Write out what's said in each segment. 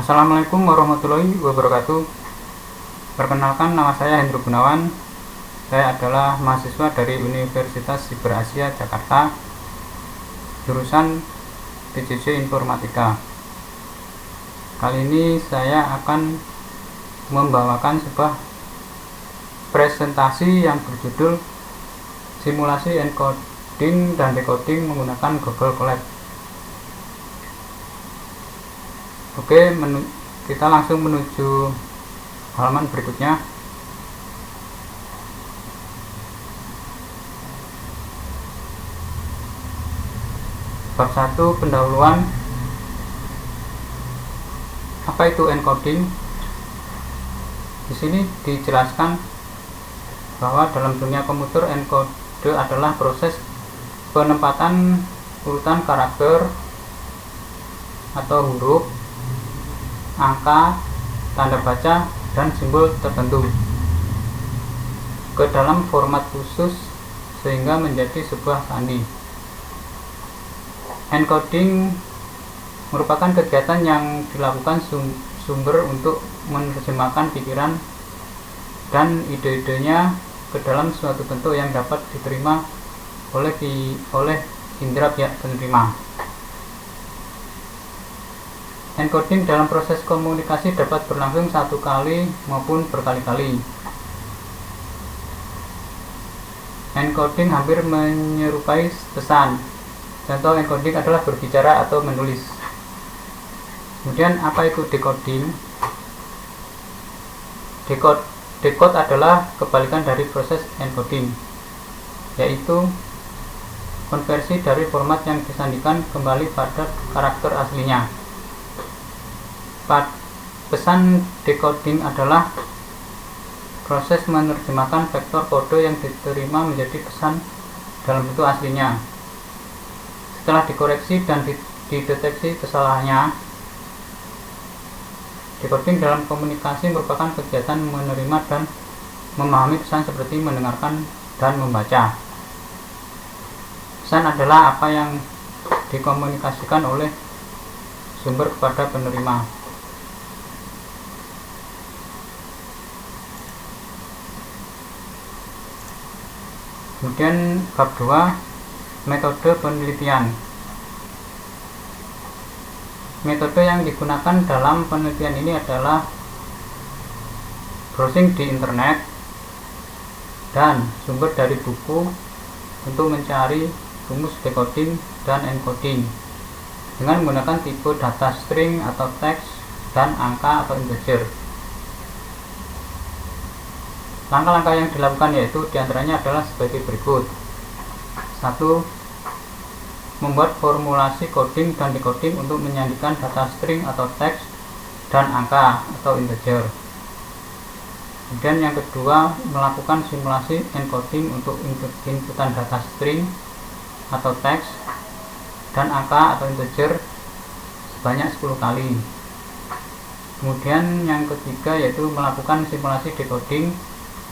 Assalamualaikum warahmatullahi wabarakatuh. Perkenalkan, nama saya Hendro Gunawan. Saya adalah mahasiswa dari Universitas Siber Asia Jakarta, jurusan PJJ Informatika. Kali ini saya akan membawakan sebuah presentasi yang berjudul simulasi encoding dan decoding menggunakan Google Colab. Oke, kita langsung menuju halaman berikutnya. Bab 1, pendahuluan. Apa itu encoding? Di sini dijelaskan bahwa dalam dunia komputer, encode adalah proses penempatan urutan karakter atau huruf, angka, tanda baca, dan simbol tertentu ke dalam format khusus sehingga menjadi sebuah sandi. Encoding merupakan kegiatan yang dilakukan sumber untuk menerjemahkan pikiran dan ide-idenya ke dalam suatu bentuk yang dapat diterima oleh indera pihak penerima. Encoding dalam proses komunikasi dapat berlangsung satu kali maupun berkali-kali. Encoding hampir menyerupai pesan. Contoh encoding adalah berbicara atau menulis. Kemudian apa itu decoding? Decode adalah kebalikan dari proses encoding, yaitu konversi dari format yang disandikan kembali pada karakter aslinya. Pesan decoding adalah proses menerjemahkan vektor kode yang diterima menjadi pesan dalam bentuk aslinya. Setelah dikoreksi dan dideteksi kesalahannya, decoding dalam komunikasi merupakan kegiatan menerima dan memahami pesan seperti mendengarkan dan membaca. Pesan adalah apa yang dikomunikasikan oleh sumber kepada penerima. Kemudian bab 2, metode penelitian. Metode yang digunakan dalam penelitian ini adalah browsing di internet dan sumber dari buku untuk mencari rumus decoding dan encoding dengan menggunakan tipe data string atau teks dan angka atau integer. Langkah-langkah yang dilakukan yaitu diantaranya adalah sebagai berikut. 1. Membuat formulasi coding dan decoding untuk menyandikan data string atau teks dan angka atau integer. Kemudian yang kedua, melakukan simulasi encoding untuk inputan data string atau teks dan angka atau integer sebanyak 10 kali. Kemudian yang ketiga yaitu melakukan simulasi decoding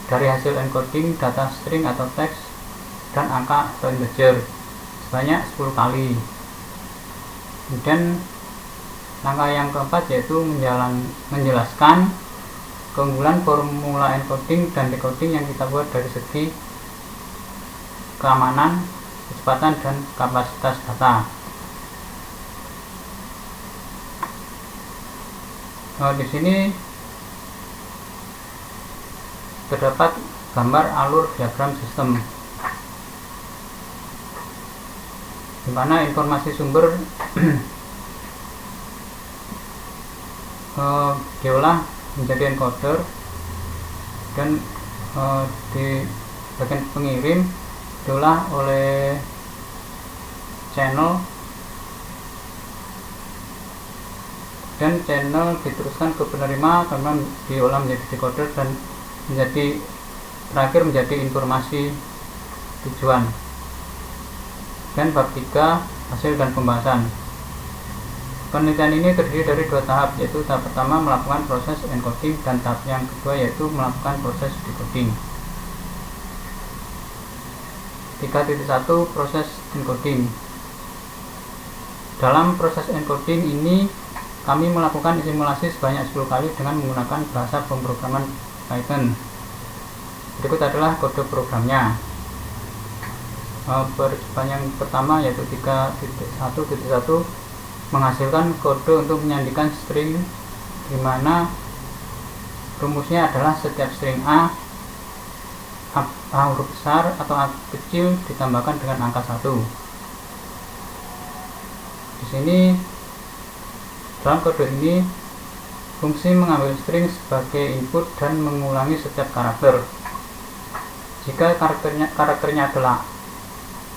dari hasil encoding data string atau teks dan angka atau integer sebanyak 10 kali. Kemudian langkah yang keempat yaitu menjelaskan keunggulan formula encoding dan decoding yang kita buat dari segi keamanan, kecepatan, dan kapasitas data. Di sini terdapat gambar alur diagram sistem, di mana informasi sumber diolah menjadi encoder dan di bagian pengirim diolah oleh channel dan channel diteruskan ke penerima karena diolah menjadi decoder dan terakhir menjadi informasi tujuan. Dan bab 3, hasil dan pembahasan. Penelitian ini terdiri dari 2 tahap, yaitu tahap pertama melakukan proses encoding dan tahap yang kedua yaitu melakukan proses decoding. 3.1 Proses encoding. Dalam proses encoding ini Kami melakukan simulasi sebanyak 10 kali dengan menggunakan bahasa pemrograman Python. Berikut adalah kode programnya. Percobaan yang pertama yaitu 3.1.1 menghasilkan kode untuk menyandikan string di mana rumusnya adalah setiap string A huruf besar atau A kecil ditambahkan dengan angka 1. Di sini dalam kode ini fungsi mengambil string sebagai input dan mengulangi setiap karakter. Jika karakternya adalah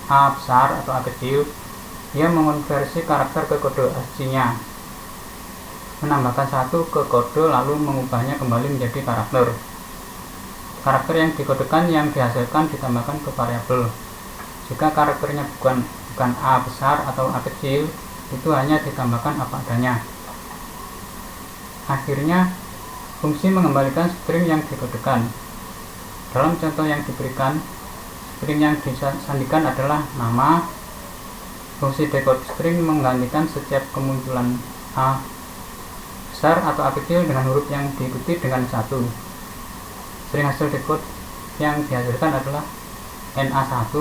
A besar atau A kecil, ia mengonversi karakter ke kode aslinya, menambahkan 1 ke kode lalu mengubahnya kembali menjadi karakter. Karakter yang dikodekan yang dihasilkan ditambahkan ke variabel. Jika karakternya bukan A besar atau A kecil, itu hanya ditambahkan apa adanya. Akhirnya, fungsi mengembalikan string yang dikodekan. Dalam contoh yang diberikan, string yang disandikan adalah nama. Fungsi decode string menggantikan setiap kemunculan A besar atau A kecil dengan huruf yang diikuti dengan 1. String hasil decode yang dihasilkan adalah NA1,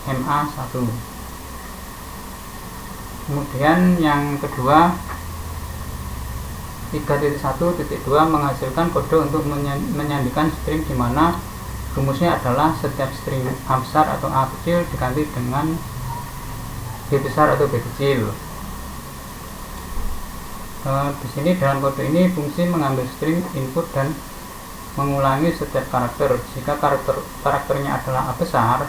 MA1. Kemudian yang kedua, 3.1.2 menghasilkan kode untuk menyandikan string di mana rumusnya adalah setiap string A besar atau A kecil diganti dengan B besar atau B kecil. Di sini dalam kode ini fungsi mengambil string input dan mengulangi setiap karakter. Jika karakternya adalah A besar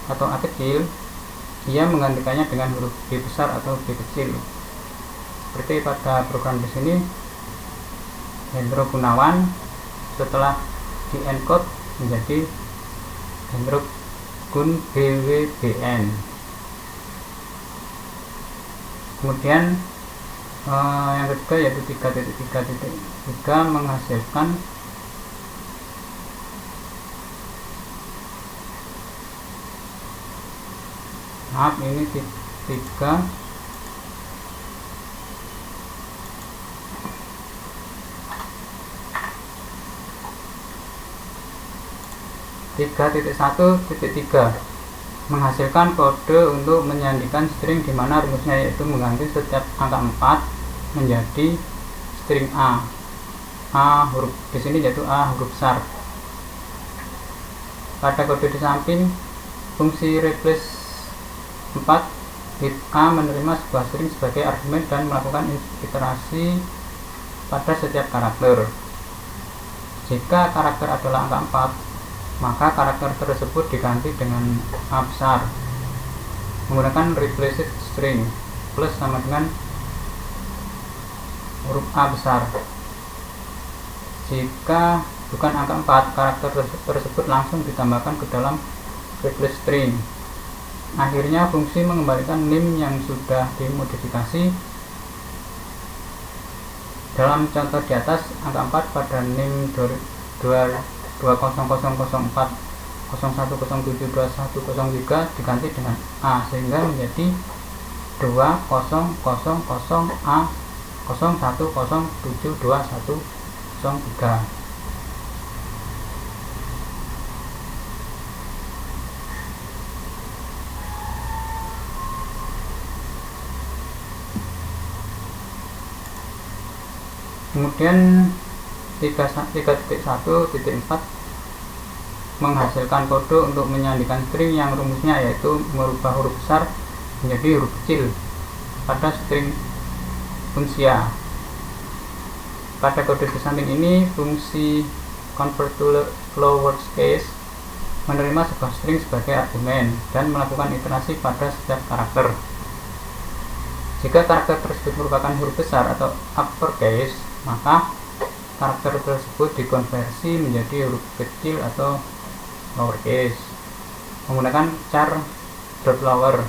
atau A kecil, ia menggantikannya dengan huruf B besar atau B kecil. Seperti pada program di sini, Hendro Gunawan setelah di encode menjadi Hendro Gun BWBN. Kemudian yang ketiga yaitu 3.3.3 menghasilkan ini 3.1.3 menghasilkan kode untuk menyandikan string di mana rumusnya yaitu mengganti setiap angka 4 menjadi string A huruf di sini yaitu A huruf besar. Pada kode di samping, fungsi replace 4 hit A menerima sebuah string sebagai argumen dan melakukan iterasi pada setiap karakter. Jika karakter adalah angka 4, maka karakter tersebut diganti dengan A besar menggunakan replace string plus sama dengan huruf A besar. Jika bukan angka 4, karakter tersebut langsung ditambahkan ke dalam replace string. Akhirnya fungsi mengembalikan nim yang sudah dimodifikasi. Dalam contoh di atas, angka 4 pada nim 200072103 diganti dengan A sehingga menjadi 200A01072103. Kemudian 3.1.4 menghasilkan kode untuk menyandikan string yang rumusnya yaitu merubah huruf besar menjadi huruf kecil pada string funsia. Pada kode di samping ini, fungsi convert to lowercase menerima sebuah string sebagai argumen dan melakukan iterasi pada setiap karakter. Jika karakter tersebut merupakan huruf besar atau uppercase, maka karakter tersebut dikonversi menjadi huruf kecil atau lowercase menggunakan char .lower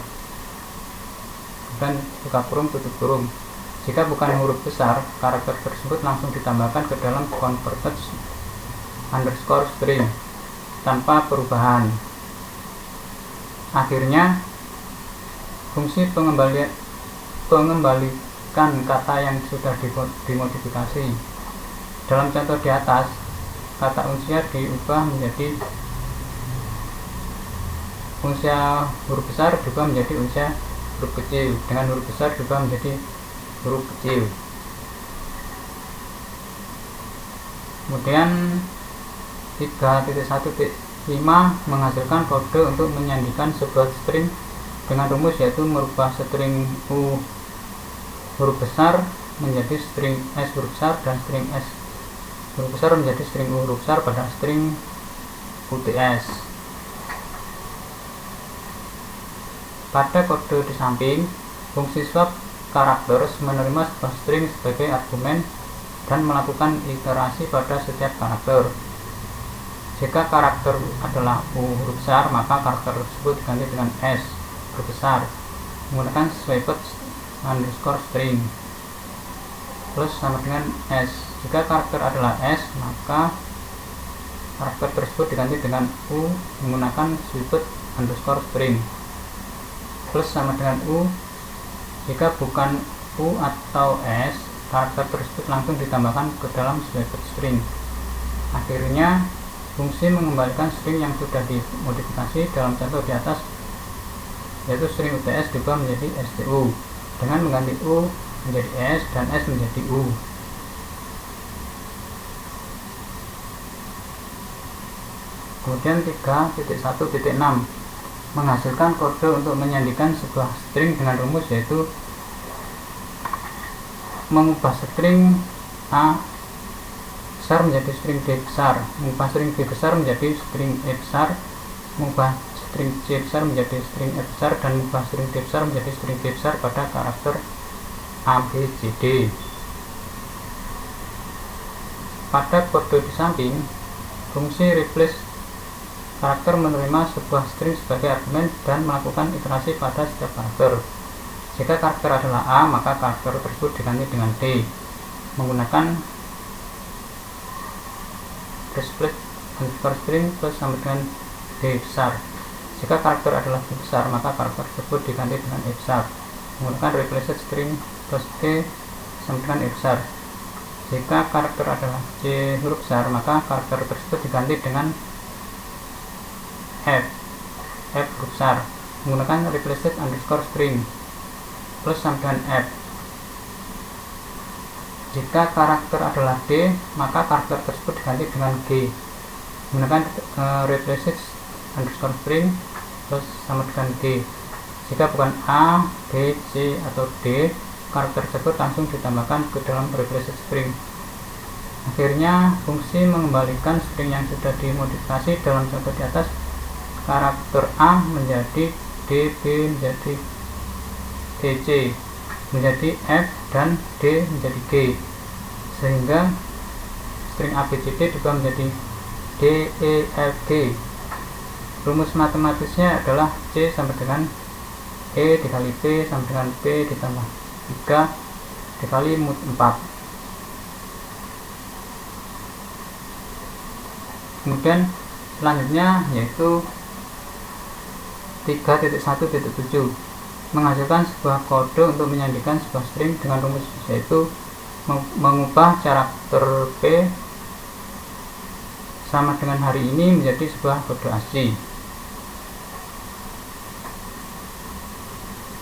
dan buka kurung tutup kurung. Jika bukan huruf besar, karakter tersebut langsung ditambahkan ke dalam converted underscore string tanpa perubahan. Akhirnya fungsi pengembalikan menjadikan kata yang sudah dimodifikasi. Dalam contoh di atas, kata unsia diubah menjadi unsia huruf besar diubah menjadi unsia huruf kecil, dengan huruf besar diubah menjadi huruf kecil. Kemudian 3.1.5 menghasilkan kode untuk menyandikan sebuah string dengan rumus, yaitu merubah string U huruf besar menjadi string S huruf besar dan string S huruf besar menjadi string U huruf besar pada string UTS. Pada kode di samping, fungsi swap characters menerima sebuah string sebagai argumen dan melakukan iterasi pada setiap karakter. Jika karakter adalah U huruf besar, maka karakter tersebut diganti dengan S huruf besar menggunakan swapped underscore string plus sama dengan S. Jika karakter adalah S, maka karakter tersebut diganti dengan U menggunakan swapped underscore string plus sama dengan U. Jika bukan U atau S, karakter tersebut langsung ditambahkan ke dalam swapped string. Akhirnya, fungsi mengembalikan string yang sudah dimodifikasi dalam contoh di atas, yaitu string UTS diubah menjadi STU dengan mengganti U menjadi S dan S menjadi U. Kemudian 3.1.6 menghasilkan kode untuk menyandikan sebuah string dengan rumus, yaitu mengubah string A besar menjadi string D besar, mengubah string D besar menjadi string E besar, mengubah string C besar menjadi string F besar, dan mengubah string D besar menjadi string D besar pada karakter A, B, C, D. Pada kode di samping, fungsi replace karakter menerima sebuah string sebagai argumen dan melakukan iterasi pada setiap karakter. Jika karakter adalah A, maka karakter tersebut diganti dengan D menggunakan split underscore string plus sama dengan D besar. Jika karakter adalah D besar, maka karakter tersebut diganti dengan E besar menggunakan replace string plus D sama dengan E besar. Jika karakter adalah C huruf besar, maka karakter tersebut diganti dengan F huruf besar menggunakan replace underscore string plus sama dengan F. Jika karakter adalah D, maka karakter tersebut diganti dengan G menggunakan replace underscore string plus sama dengan G. Jika bukan A, B, C, atau D, karakter tersebut langsung ditambahkan ke dalam replace string. Akhirnya, fungsi mengembalikan string yang sudah dimodifikasi dalam contoh di atas, karakter A menjadi D, B menjadi D, C menjadi F, dan D menjadi G, sehingga string A, B, C, D juga menjadi D, E, F, G. Rumus matematisnya adalah C sama dengan E dikali P sama dengan P ditambah 3 dikali mod 4. Kemudian selanjutnya yaitu 3.1.7 menghasilkan sebuah kode untuk menyandikan sebuah string dengan rumus, yaitu mengubah karakter P sama dengan hari ini menjadi sebuah kode ASCII.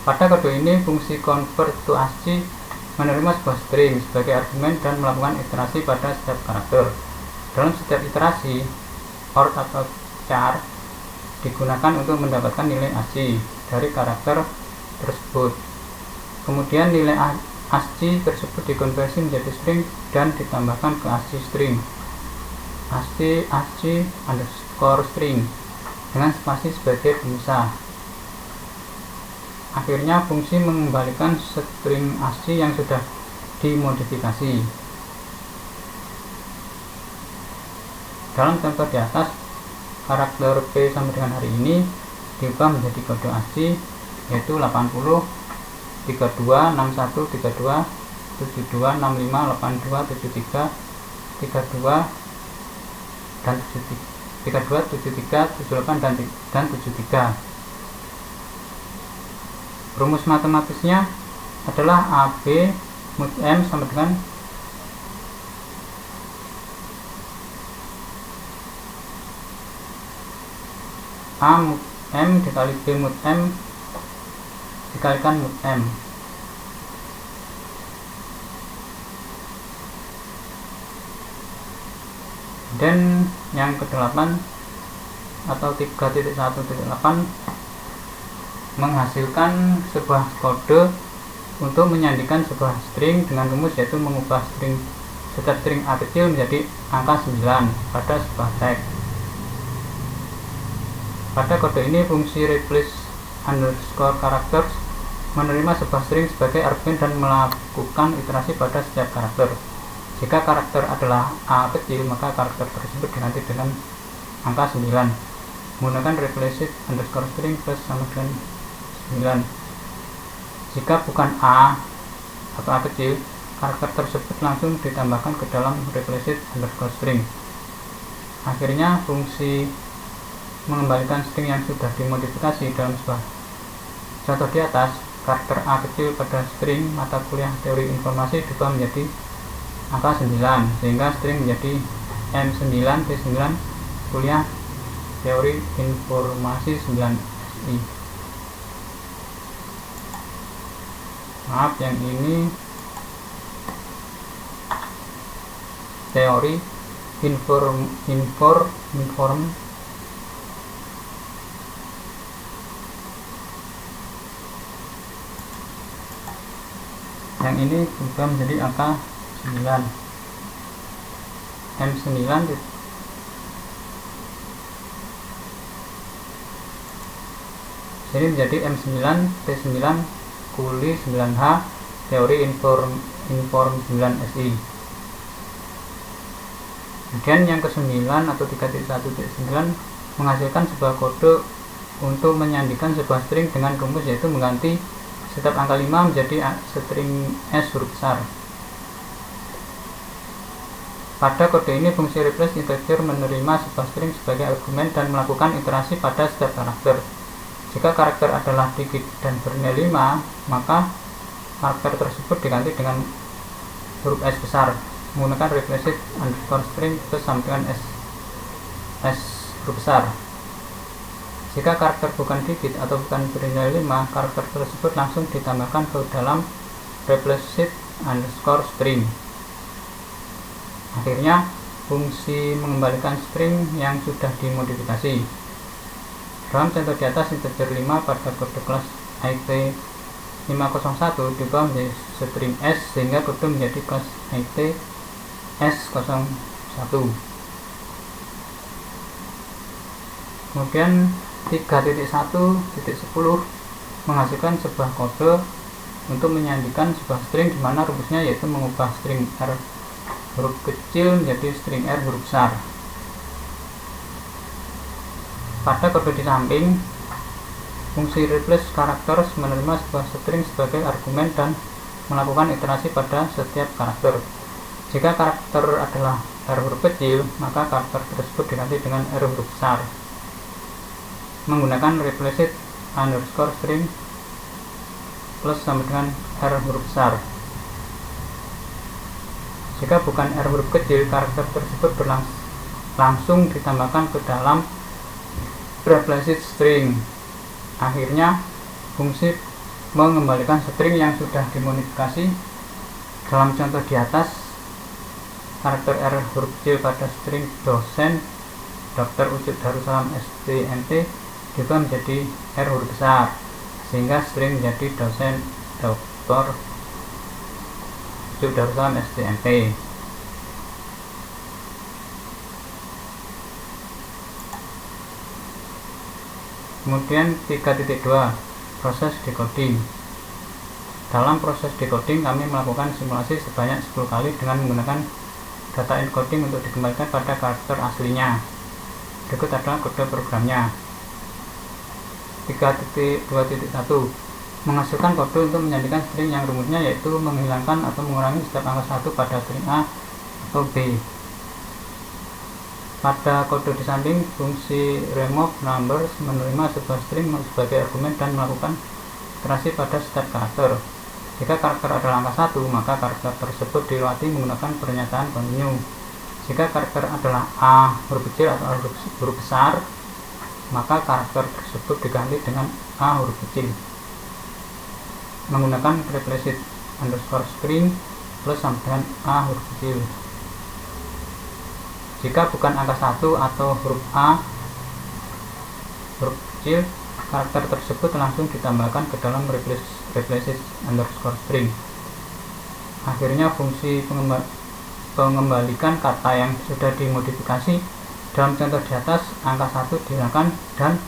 Pada kode ini, fungsi convert to ASCII menerima sebuah string sebagai argumen dan melakukan iterasi pada setiap karakter. Dalam setiap iterasi, OR atau char digunakan untuk mendapatkan nilai ASCII dari karakter tersebut. Kemudian nilai ASCII tersebut dikonversi menjadi string dan ditambahkan ke ASCII string ASCII underscore string dengan spasi sebagai pemisah. Akhirnya fungsi mengembalikan string ASCII yang sudah dimodifikasi. Dalam contoh di atas, karakter P sama dengan hari ini diubah menjadi kode ASCII, yaitu 80 32 61 32 72 65 82 73 32 dan 32 73 78 dan 73. Rumus matematisnya adalah AB mod M sama dengan A mod M dikali B mod M dikalikan mod M. Dan yang ke-8 atau 3.1.8 menghasilkan sebuah kode untuk menyandikan sebuah string dengan rumus, yaitu mengubah setiap string A kecil menjadi angka 9 pada sebuah tag. Pada kode ini fungsi replace underscore characters menerima sebuah string sebagai argumen dan melakukan iterasi pada setiap karakter. Jika karakter adalah A kecil, maka karakter tersebut diganti dengan angka 9 menggunakan replace underscore string plus sama dengan 9. Jika bukan A atau A kecil, karakter tersebut langsung ditambahkan ke dalam replace underscore string. Akhirnya fungsi mengembalikan string yang sudah dimodifikasi dalam sebuah contoh di atas, karakter A kecil pada string mata kuliah teori informasi diubah menjadi angka 9, sehingga string menjadi M9 T9 kuliah teori informasi 9SI. Maaf, yang ini teori inform yang ini juga menjadi angka 9 M9 sini menjadi M9 T9 kuli 9H teori inform 9SI. Kemudian yang ke-9 atau 3.1.9 menghasilkan sebuah kode untuk menyandikan sebuah string dengan rumus, yaitu mengganti setiap angka 5 menjadi string S huruf besar. Pada kode ini fungsi replace integer menerima sebuah string sebagai argumen dan melakukan iterasi pada setiap karakter. Jika karakter adalah digit dan bernilai 5, maka karakter tersebut diganti dengan huruf S besar menggunakan replace underscore string plus sama dengan S huruf besar. Jika karakter bukan digit atau bukan bernilai 5, karakter tersebut langsung ditambahkan ke dalam replace underscore string. Akhirnya fungsi mengembalikan string yang sudah dimodifikasi. Dalam contoh di atas, integer 5 pada kode kelas IT 501 diubah menjadi string S sehingga kode menjadi kelas IT S01. Kemudian 3.1.10 menghasilkan sebuah kode untuk menyandikan sebuah string, di mana rumusnya yaitu mengubah string R huruf kecil menjadi string R huruf besar. Pada kode di samping, fungsi replace characters menerima sebuah string sebagai argumen dan melakukan iterasi pada setiap karakter. Jika karakter adalah R huruf kecil, maka karakter tersebut diganti dengan R huruf besar menggunakan replace underscore string plus sama dengan R huruf besar. Jika bukan R huruf kecil, karakter tersebut langsung ditambahkan ke dalam replace string. Akhirnya fungsi mengembalikan string yang sudah dimodifikasi dalam contoh di atas, karakter R huruf kecil pada string dosen Dr. Ucup Darussalam STMT diubah menjadi R huruf besar sehingga string menjadi dosen Dr. Ucup Darussalam STMT. Kemudian 3.2 proses decoding. Dalam proses decoding kami melakukan simulasi sebanyak 10 kali dengan menggunakan data encoding untuk dikembalikan pada karakter aslinya. Berikut adalah kode programnya. 3.2.1 menghasilkan kode untuk menjadikan string yang rumusnya yaitu menghilangkan atau mengurangi setiap angka 1 pada string A atau B. Pada kode di samping, fungsi remove numbers menerima sebuah string sebagai argumen dan melakukan iterasi pada setiap karakter. Jika karakter adalah angka 1, maka karakter tersebut dilewati menggunakan pernyataan kontinu. Jika karakter adalah A huruf kecil atau huruf besar, maka karakter tersebut diganti dengan A huruf kecil menggunakan replace underscore string plus sama dengan A huruf kecil. Jika bukan angka 1 atau huruf A huruf kecil, karakter tersebut langsung ditambahkan ke dalam replace underscore string. Akhirnya fungsi pengembalikan kata yang sudah dimodifikasi dalam contoh di atas, angka 1 dihilangkan dan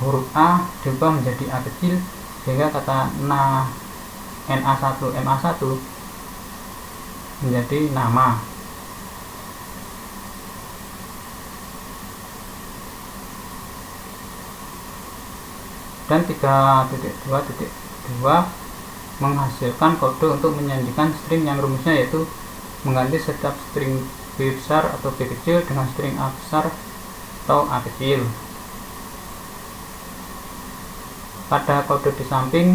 huruf A diubah menjadi A kecil, sehingga kata NA1 menjadi nama. Dan 3.2.2 menghasilkan kode untuk menyandikan string yang rumusnya yaitu mengganti setiap string B besar atau B kecil dengan string A besar atau A kecil. Pada kode di samping,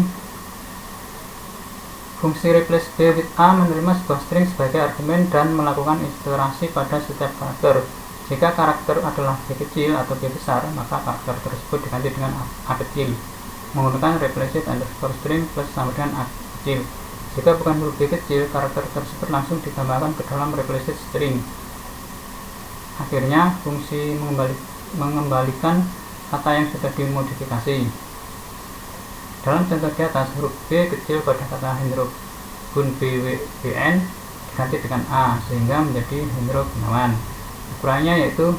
fungsi replace B with A menerima sebuah string sebagai argumen dan melakukan iterasi pada setiap karakter. Jika karakter adalah B kecil atau B besar, maka karakter tersebut diganti dengan A kecil menggunakan replace underscore string plus sama dengan A kecil. Jika bukan huruf B kecil, karakter tersebut langsung ditambahkan ke dalam replace string. Akhirnya, fungsi mengembalikan kata yang sudah dimodifikasi. Dalam contoh di atas, huruf B kecil pada kata Hendro BN diganti dengan A sehingga menjadi Hendro Gunawan. Ukurannya yaitu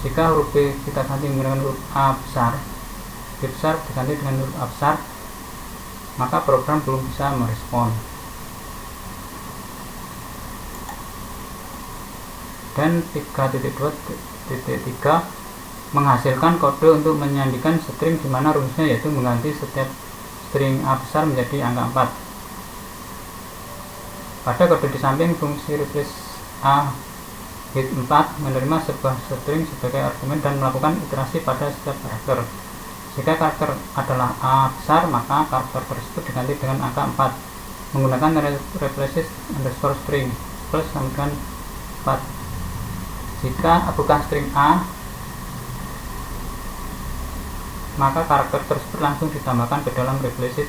jika huruf B kita ganti menggunakan huruf A besar, B besar diganti dengan huruf A besar, maka program belum bisa merespon. Dan 3.2.3 menghasilkan kode untuk menyandikan string di mana rumusnya yaitu mengganti setiap string A besar menjadi angka 4. Pada kode di samping, fungsi replace A with 4 menerima sebuah string sebagai argumen dan melakukan iterasi pada setiap karakter. Jika karakter adalah A besar, maka karakter tersebut diganti dengan angka 4 menggunakan replace underscore string plus sama dengan 4. Jika bukan string A, maka karakter tersebut langsung ditambahkan ke dalam replace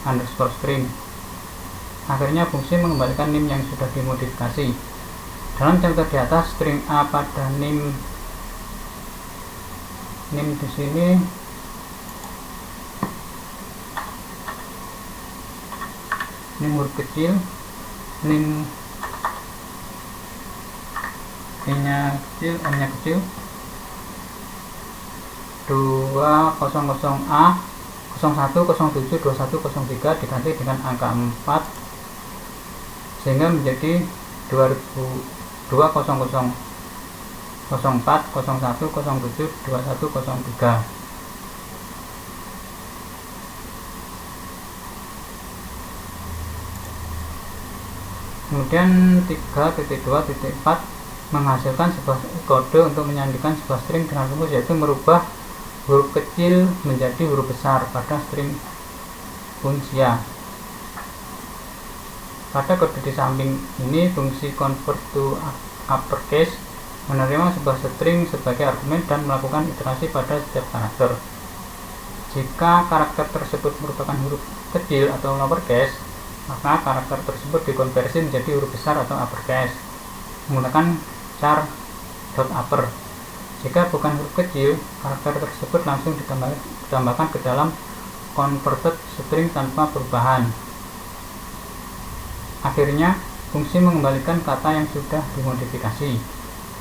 underscore string. Akhirnya fungsi mengembalikan nim yang sudah dimodifikasi. Dalam contoh di atas, string A pada nim di sini nim huruf kecil, nim nya kecil, M nya kecil 200A 01072103 diganti dengan angka 4 sehingga menjadi 2000401072103. Kemudian 3.2.4 menghasilkan sebuah kode untuk menyandikan sebuah string dengan rumus yaitu merubah huruf kecil menjadi huruf besar pada string Unsia. Pada kode di samping ini, fungsi convert to uppercase menerima sebuah string sebagai argumen dan melakukan iterasi pada setiap karakter. Jika karakter tersebut merupakan huruf kecil atau lowercase, maka karakter tersebut dikonversi menjadi huruf besar atau uppercase menggunakan char .upper. Jika bukan huruf kecil, karakter tersebut langsung ditambahkan ke dalam converted string tanpa perubahan. Akhirnya, fungsi mengembalikan kata yang sudah dimodifikasi.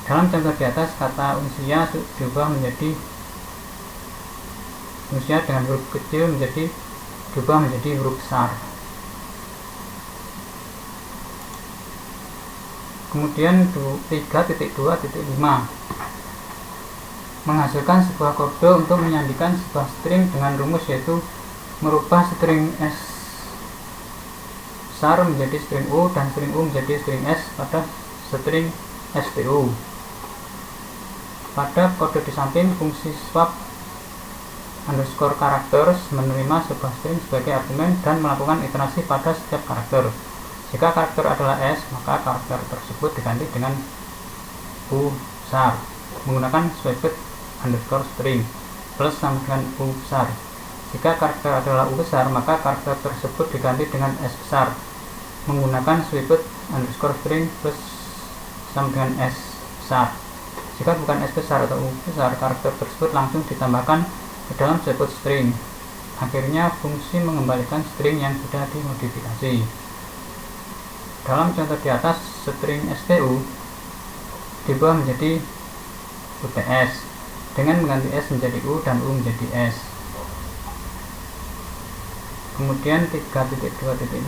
Dalam contoh di atas, kata unsia diubah menjadi unsia dengan huruf kecil diubah menjadi huruf besar. Kemudian 3.2.5 menghasilkan sebuah kode untuk menyandikan sebuah string dengan rumus yaitu merubah string S besar menjadi string U dan string U menjadi string S pada string STU. Pada kode di samping, fungsi swap underscore characters menerima sebuah string sebagai argumen dan melakukan iterasi pada setiap karakter. Jika karakter adalah S, maka karakter tersebut diganti dengan U besar menggunakan swapped underscore string plus sama dengan U besar. Jika karakter adalah U besar, maka karakter tersebut diganti dengan S besar menggunakan swapped underscore string plus sama dengan S besar. Jika bukan S besar atau U besar, karakter tersebut langsung ditambahkan ke dalam swapped string. Akhirnya fungsi mengembalikan string yang sudah dimodifikasi. Dalam contoh di atas, string STU diubah menjadi UTS dengan mengganti S menjadi U dan U menjadi S. Kemudian 3.2.6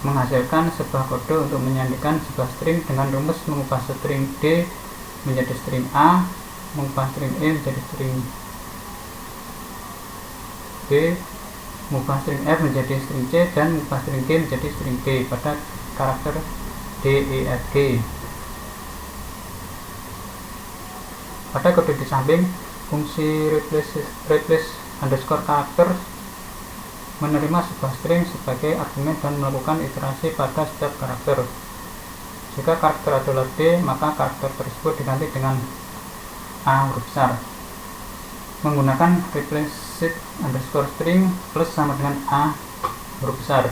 menghasilkan sebuah kode untuk menyandikan sebuah string dengan rumus mengubah string D menjadi string A, mengubah string E menjadi string B, mengubah string F menjadi string C, dan mengubah string G menjadi string D pada karakter D, E, F, G. Pada kode di samping, fungsi replace underscore character menerima sebuah string sebagai argumen dan melakukan iterasi pada setiap karakter. Jika karakter adalah D, maka karakter tersebut diganti dengan A huruf besar menggunakan replace underscore string plus sama dengan A huruf besar.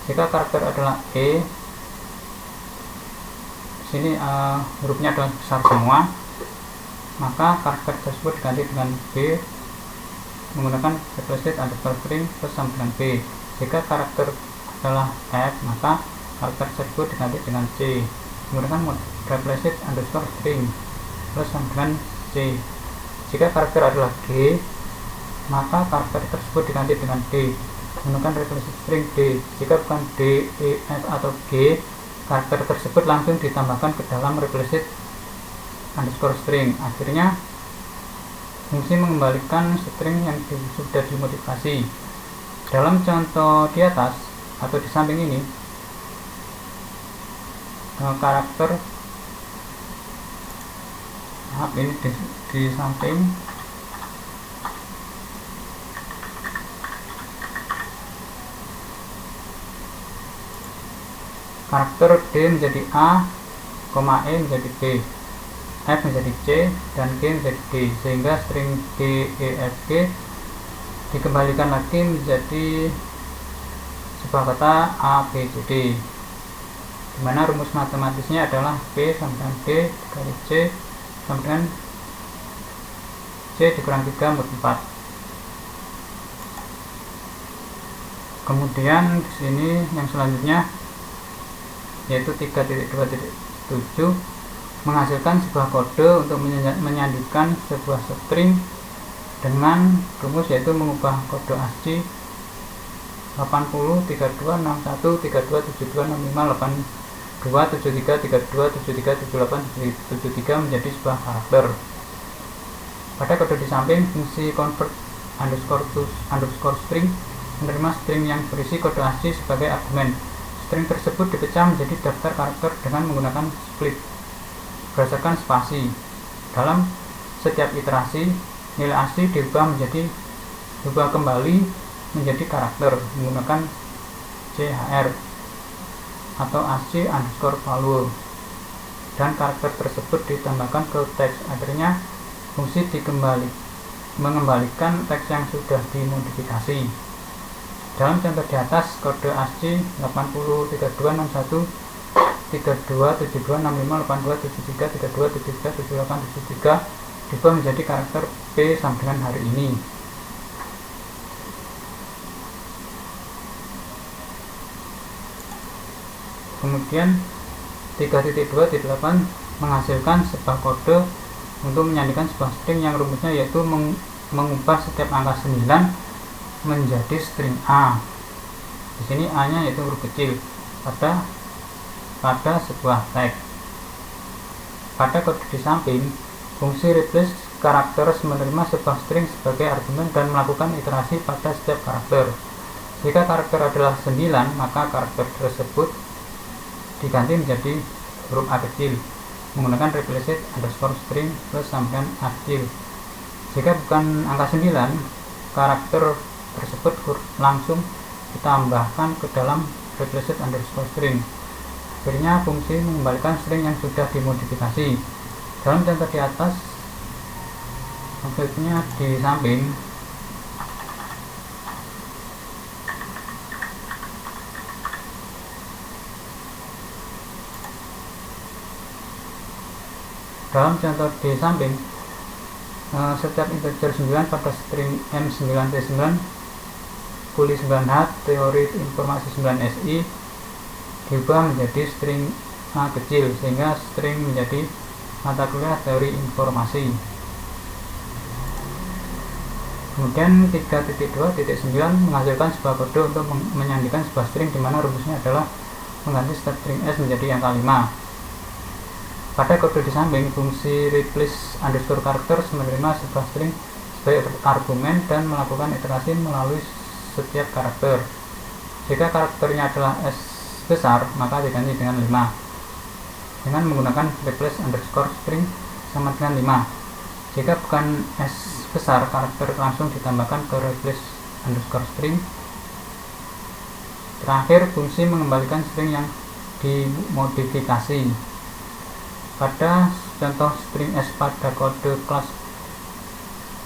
Jika karakter adalah E, sini hurufnya adalah besar semua, maka karakter tersebut diganti dengan B menggunakan replace underscore string plus sama dengan B. Jika karakter adalah F, maka karakter tersebut diganti dengan C menggunakan replace underscore string plus sama dengan C. Jika karakter adalah G, maka karakter tersebut diganti dengan D menggunakan replace string D. Jika bukan D, E, F, atau G, karakter tersebut langsung ditambahkan ke dalam replace underscore string. Akhirnya fungsi mengembalikan string yang sudah dimodifikasi. Dalam contoh di atas atau di samping ini, karakter ini di samping karakter D menjadi A, E menjadi B, F menjadi C, dan G menjadi D, sehingga string D, E, F, G dikembalikan lagi menjadi sebuah kata A, B, C, D, dimana rumus matematisnya adalah P sama dengan D dikali C sama dengan C dikurang 3 mod 4. Kemudian di sini yang selanjutnya yaitu 3.2.7 menghasilkan sebuah kode untuk menyandikan sebuah string dengan rumus yaitu mengubah kode ASCII 80 32 61 32 72 65 82 73 32 73 78 73 menjadi sebuah karakter. Pada kode di samping, fungsi convert underscore to underscore string menerima string yang berisi kode ASCII sebagai argumen. String tersebut dipecah menjadi daftar karakter dengan menggunakan split berdasarkan spasi. Dalam setiap iterasi, nilai ASCII diubah kembali menjadi karakter menggunakan CHR atau ASCII underscore value, dan karakter tersebut ditambahkan ke teks. Akhirnya fungsi mengembalikan teks yang sudah dimodifikasi. Dalam contoh di atas, kode ASCII 80 32 61 32 72 65 82 73 32 73 78 73 diubah menjadi karakter P sama dengan hari ini. Kemudian 3.2.8 menghasilkan sebuah kode untuk menyandikan sebuah string yang rumusnya yaitu mengubah setiap angka 9 menjadi string A. Di sini A-nya yaitu huruf kecil pada sebuah tag. Pada kode di samping, fungsi replace characters menerima sebuah string sebagai argumen dan melakukan iterasi pada setiap karakter. Jika karakter adalah 9, maka karakter tersebut diganti menjadi huruf A kecil menggunakan replace underscore string plus sama dengan A kecil. Jika bukan angka 9, karakter tersebut langsung ditambahkan ke dalam replaced underscore string. Akhirnya fungsi mengembalikan string yang sudah dimodifikasi. Dalam contoh di atas, maksudnya di samping, setiap integer 9 pada string M9T9 kuli 9H teori informasi 9SI diubah menjadi string A kecil, sehingga string menjadi mata kuliah teori informasi. Kemudian 3.2.9 menghasilkan sebuah kode untuk menyandikan sebuah string, di mana rumusnya adalah mengganti string S menjadi angka 5. Pada kode di samping, fungsi replace underscore characters menerima sebuah string sebagai argumen dan melakukan iterasi melalui setiap karakter. Jika karakternya adalah S besar, maka diganti dengan 5 dengan menggunakan replace underscore string sama dengan 5. Jika bukan S besar, karakter langsung ditambahkan ke replace underscore string. Terakhir, fungsi mengembalikan string yang dimodifikasi. Pada contoh string S pada kode kelas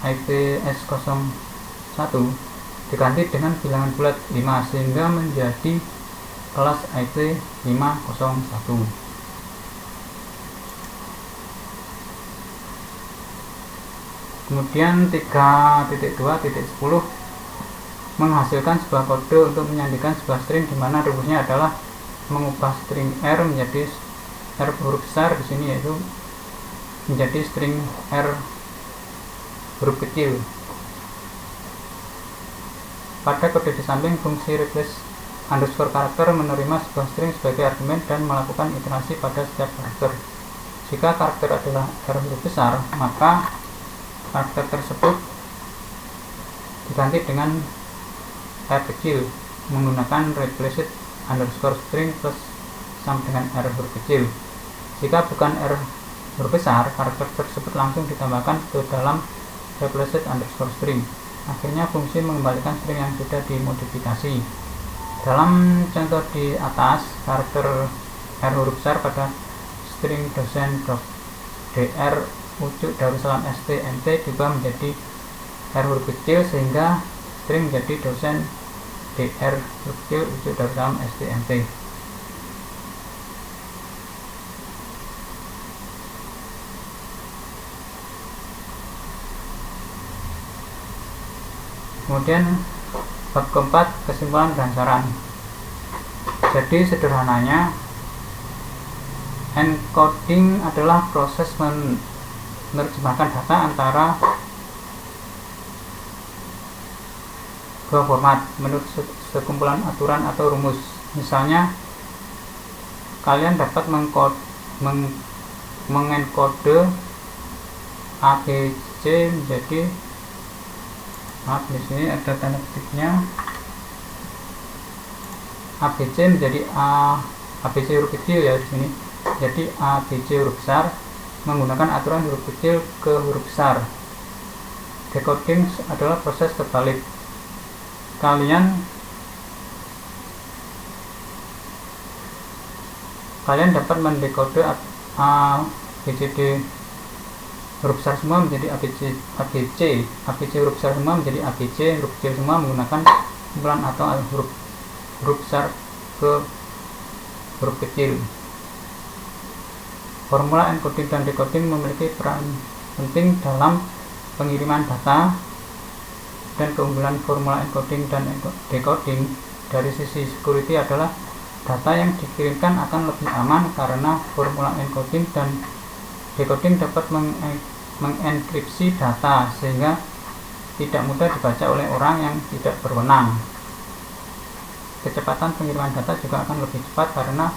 IP_S01 diganti dengan bilangan bulat 5 sehingga menjadi kelas IP501. Kemudian 3.2.10 menghasilkan sebuah kode untuk menyandikan sebuah string, di mana rumusnya adalah mengubah string R menjadi R huruf besar, di sini yaitu menjadi string R huruf kecil. Pada kode di samping, fungsi replace underscore karakter menerima sebuah string sebagai argumen dan melakukan iterasi pada setiap karakter. Jika karakter adalah R huruf besar, maka karakter tersebut diganti dengan R kecil menggunakan replace underscore string plus sama dengan R huruf kecil. Jika bukan R huruf besar, karakter tersebut langsung ditambahkan ke dalam replace underscore string. Akhirnya fungsi mengembalikan string yang sudah dimodifikasi. Dalam contoh di atas, karakter R huruf besar pada string dosen.dr ujuk darussalam stmt diubah menjadi R huruf kecil sehingga string menjadi dosen dr huruf kecil ujuk darussalam stmt. Kemudian bab keempat, kesimpulan dan saran. Jadi sederhananya, encoding adalah proses menerjemahkan data antara dua format menurut sekumpulan aturan atau rumus. Misalnya, kalian dapat mengenkode ABC menjadi, maaf, di sini ada tanda petiknya, ABC menjadi ABC huruf kecil ya di sini. Jadi ABC huruf besar menggunakan aturan huruf kecil ke huruf besar. Decoding adalah proses terbalik. Kalian dapat mendekode ABCD huruf besar semua menjadi ABC huruf besar semua menjadi ABC huruf kecil semua menggunakan kumpulan atau huruf besar ke huruf kecil. Formula encoding dan decoding memiliki peran penting dalam pengiriman data, dan keunggulan formula encoding dan decoding dari sisi security adalah data yang dikirimkan akan lebih aman karena formula encoding dan decoding dapat mengenkripsi data sehingga tidak mudah dibaca oleh orang yang tidak berwenang. Kecepatan pengiriman data juga akan lebih cepat karena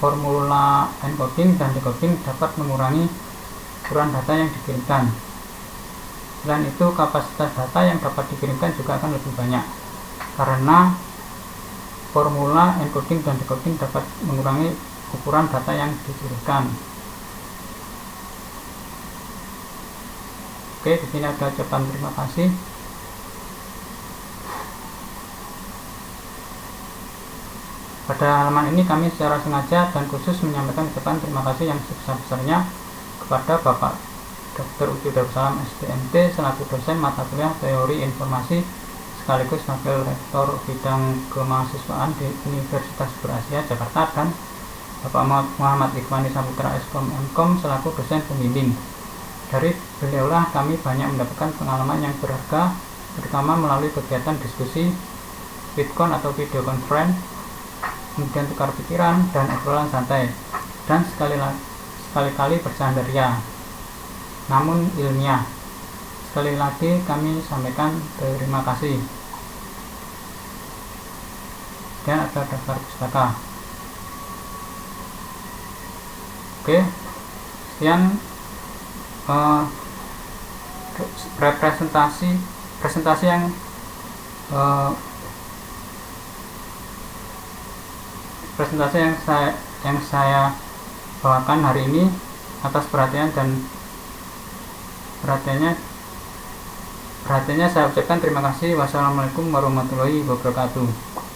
formula encoding dan decoding dapat mengurangi ukuran data yang dikirimkan. Selain itu, kapasitas data yang dapat dikirimkan juga akan lebih banyak karena formula encoding dan decoding dapat mengurangi ukuran data yang dikirimkan. Oke, di sini ada ucapan terima kasih. Pada halaman ini kami secara sengaja dan khusus menyampaikan ucapan terima kasih yang sebesar-besarnya kepada Bapak Dr. Ucu Darussalam SPMT selaku dosen mata kuliah Teori Informasi sekaligus Wakil Rektor Bidang Kemahasiswaan di Universitas Berasia Jakarta, dan Bapak Muhammad Ikhwani Saputra Eskom Mkom selaku dosen pembimbing. Dari beliaulah kami banyak mendapatkan pengalaman yang berharga, terutama melalui kegiatan diskusi, vidcon atau video conference, kemudian tukar pikiran dan obrolan santai, dan sekali-kali bercanda ria namun ilmiah. Sekali lagi kami sampaikan terima kasih. Dan ada daftar pustaka. Oke, sekian presentasi yang saya bawakan hari ini. Atas perhatiannya saya ucapkan terima kasih. Wassalamualaikum warahmatullahi wabarakatuh.